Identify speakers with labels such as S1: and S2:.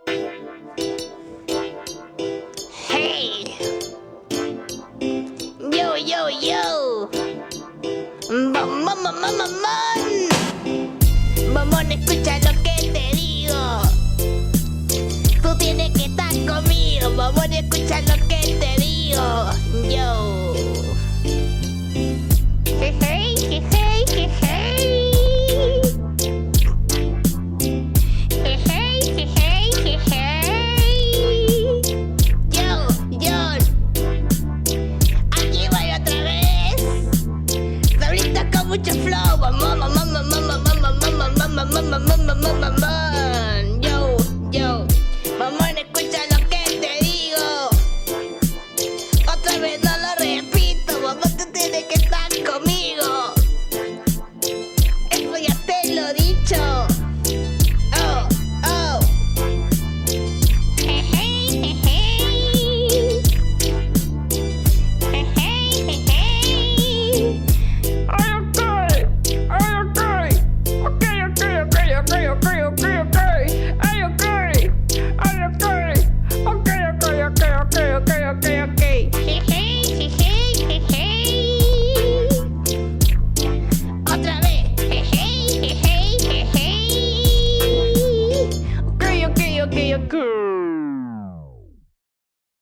S1: Hey, yo, yo, yo. Mamón. Mamón, escucha lo que te digo. Tú tienes que estar conmigo. Mamón, escucha lo que te digo. Yo. Hey, hey, hey, hey, hey, hey. Mucho flow, yo, mamón, escucha lo que te digo. Otra vez no lo repito, mamón, tú tienes que estar conmigo. Eso ya te lo he dicho. Oh, oh. Hey, hey, hey, hey. Hey, hey, hey, hey.
S2: Okay.